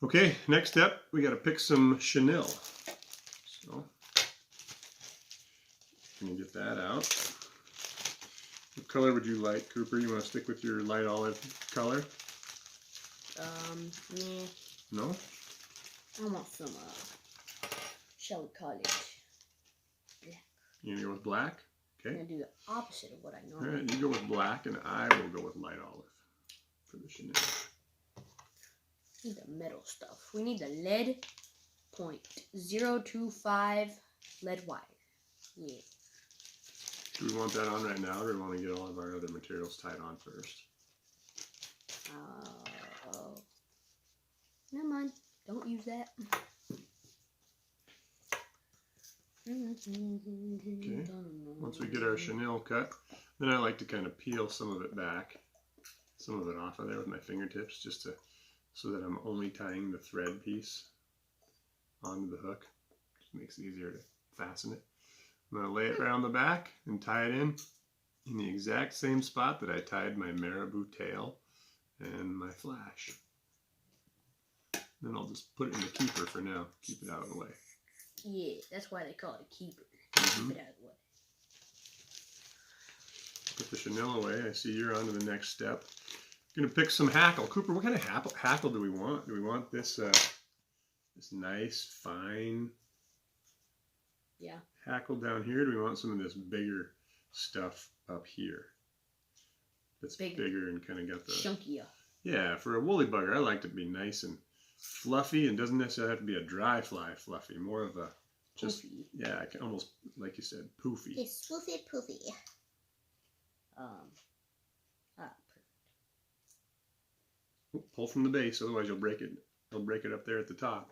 Okay, next step, we got to pick some chenille. So, can you get that out? What color would you like, Cooper? You want to stick with your light olive color? Nah. No? I want some, shall we call it black? You gonna go with black? Okay. I'm gonna do the opposite of what I normally do. Alright, you go with black and I will go with light olive for the chenille. We need the metal stuff. We need the lead .025 lead wire. Yeah. Do we want that on right now, or do we want to get all of our other materials tied on first? Never mind. Don't use that. Okay. Once we get our chenille cut, then I like to kind of peel some of it back, some of it off of there with my fingertips, just to so that I'm only tying the thread piece onto the hook. Just makes it easier to fasten it. I'm going to lay it right on the back and tie it in the exact same spot that I tied my marabou tail and my flash. Then I'll just put it in the keeper for now, keep it out of the way. Yeah, that's why they call it a keeper. Mm-hmm. Keep it out of the way. Put the chenille away. I see you're on to the next step. Gonna pick some hackle. Cooper, what kind of hackle do we want? Do we want this this nice, fine hackle down here? Do we want some of this bigger stuff up here? That's bigger and kind of got the chunkier. Yeah, for a woolly bugger, I like it to be nice and fluffy, and doesn't necessarily have to be a dry fly fluffy. More of a just poofy. Yeah, almost like you said, poofy. It's poofy. Pull from the base, otherwise you'll break it. It'll break it up there at the top.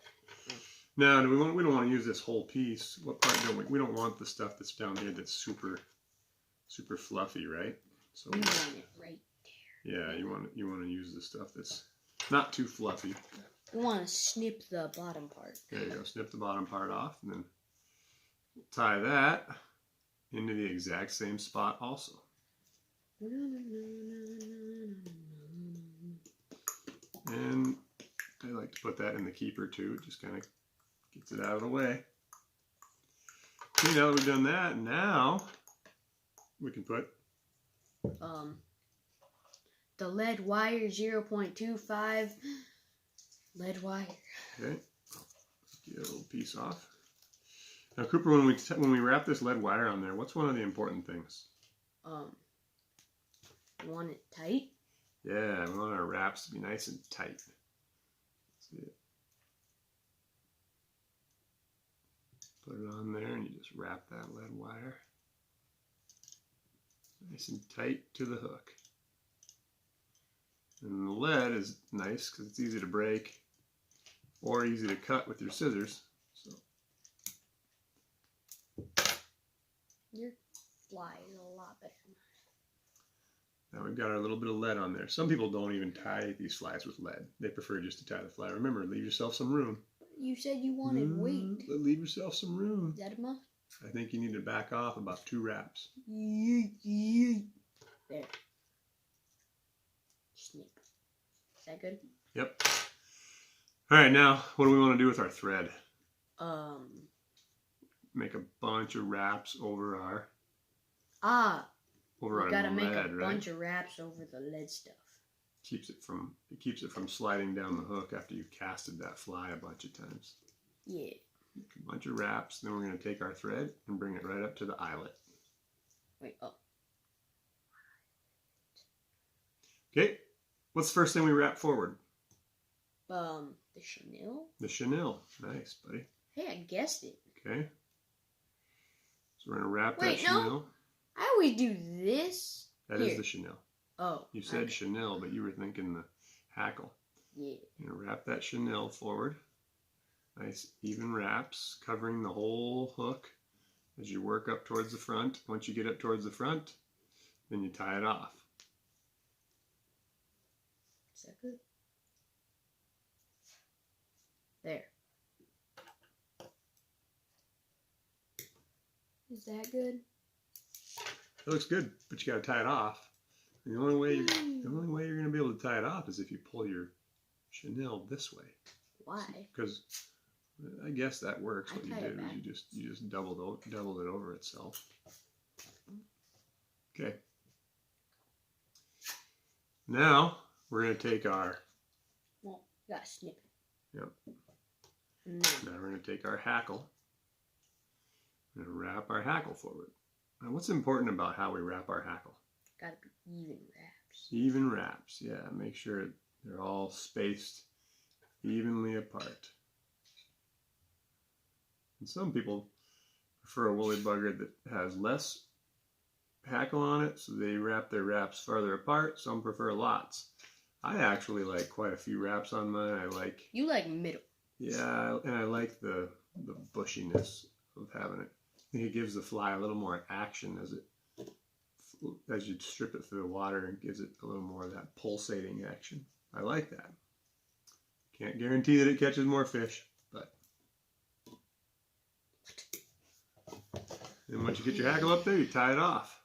Now, we don't want to use this whole piece. What part don't we? We don't want the stuff that's down here that's super fluffy, right? So we want it right there. Yeah, you want to use the stuff that's not too fluffy. We want to snip the bottom part. There you go. Snip the bottom part off, and then tie that into the exact same spot also. And I like to put that in the keeper too. It just kind of gets it out of the way. Okay, now that we've done that, now we can put the lead wire 0.25 lead wire. Okay, get a little piece off. Now, Cooper, when we wrap this lead wire on there, what's one of the important things? You want it tight? Yeah, we want our wraps to be nice and tight. See it? Put it on there and you just wrap that lead wire nice and tight to the hook. And the lead is nice because it's easy to break or easy to cut with your scissors. So your fly is a lot better. Now we've got our little bit of lead on there. Some people don't even tie these flies with lead. They prefer just to tie the fly. Remember, leave yourself some room. You said you wanted weight. Leave yourself some room. Is that enough? I think you need to back off about 2 wraps. There. Snip. Is that good? Yep. All right, now what do we want to do with our thread? Make a bunch of wraps over our we gotta make a bunch of wraps over the lead stuff. Keeps it from sliding down the hook after you've casted that fly a bunch of times. Yeah. Make a bunch of wraps, then we're going to take our thread and bring it right up to the eyelet. Wait, oh. Okay, what's the first thing we wrap forward? The chenille? The chenille. Nice, buddy. Hey, I guessed it. Okay. So we're going to wrap that chenille. No. I always do this. That is the chenille. Oh. You said chenille, but you were thinking the hackle. Yeah. You're going to wrap that chenille forward. Nice even wraps, covering the whole hook as you work up towards the front. Once you get up towards the front, then you tie it off. Is that good? There. Is that good? It looks good, but you got to tie it off. And the only way you're going to be able to tie it off is if you pull your chenille this way. Why? Because I guess that works. What you tied it did was back. you just doubled it over itself. Okay. Now we're gonna take our. Well, you gotta snip it. Yep. And then, Now we're gonna take our hackle. We're gonna wrap our hackle forward. Now, what's important about how we wrap our hackle? gotta be even wraps. Even wraps, yeah. Make sure they're all spaced evenly apart. And some people prefer a Wooley Bugger that has less hackle on it, so they wrap their wraps farther apart. Some prefer lots. I actually like quite a few wraps on mine. You like middle. Yeah, and I like the bushiness of having it. I think it gives the fly a little more action as you strip it through the water, and gives it a little more of that pulsating action. I like that. Can't guarantee that it catches more fish, but. And once you get your hackle up there, you tie it off.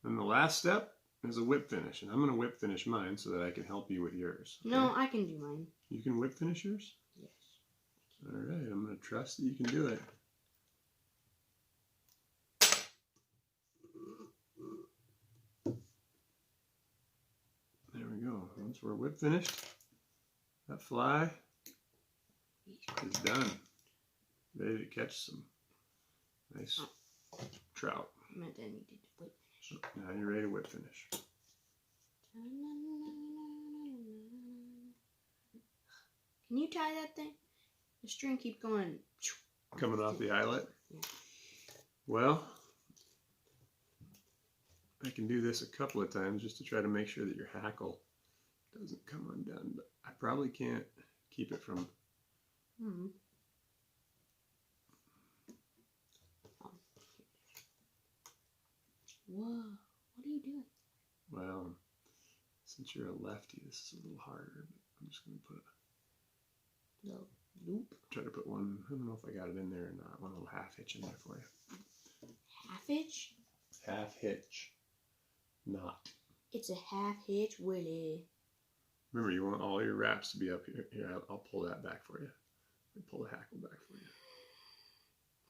Then the last step is a whip finish, and I'm going to whip finish mine so that I can help you with yours. Okay? No, I can do mine. You can whip finish yours? Yes. All right, I'm going to trust that you can do it. There we go. Once we're whip finished, that fly is done. Ready to catch some nice trout. I meant I needed to whip finish. Now you're ready to whip finish. Can you tie that thing? The string keeps going. Coming off the eyelet? Yeah. Well, I can do this a couple of times just to try to make sure that your hackle doesn't come undone, but I probably can't keep it from. Mm-hmm. Whoa, what are you doing? Well, since you're a lefty, this is a little harder, but I'm just going to put No, loop. try to put one, I don't know if I got it in there or not, one little half hitch in there for you. Half hitch? Half hitch knot. It's a half hitch, Willie. Remember, you want all your wraps to be up here. Here, I'll pull that back for you. I'll pull the hackle back for you.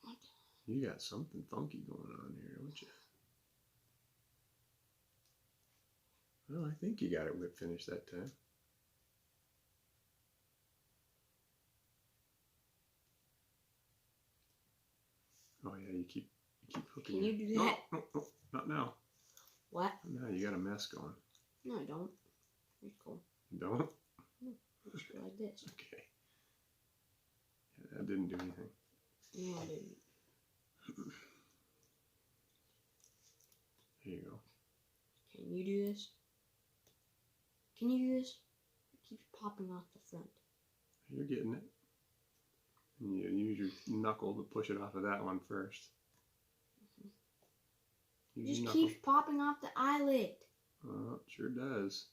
What? You got something funky going on here, don't you? Well, I think you got it whip finished that time. Oh yeah, you keep hooking. Can you do that? No, not now. What? Now you got a mess going. No, I don't. It's cool. You don't? No, just go like this. Okay. Yeah, that didn't do anything. No, I didn't. Here you go. Can you do this? Can you do this? It keeps popping off the front. You're getting it. And you use your knuckle to push it off of that one first. It just keeps popping off the eyelet. Oh, it sure does.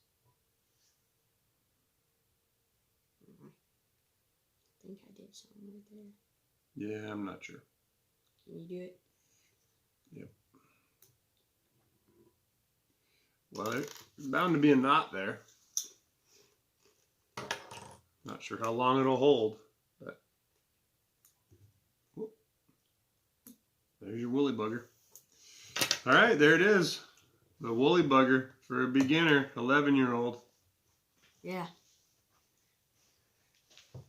I think I did something right there. Yeah, I'm not sure. Can you do it? Yep. Well, there's bound to be a knot there. Not sure how long it'll hold, but whoop. There's your Wooley Bugger. All right, there it is. The Wooley Bugger for a beginner, 11-year-old. Yeah.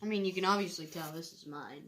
I mean, you can obviously tell this is mine.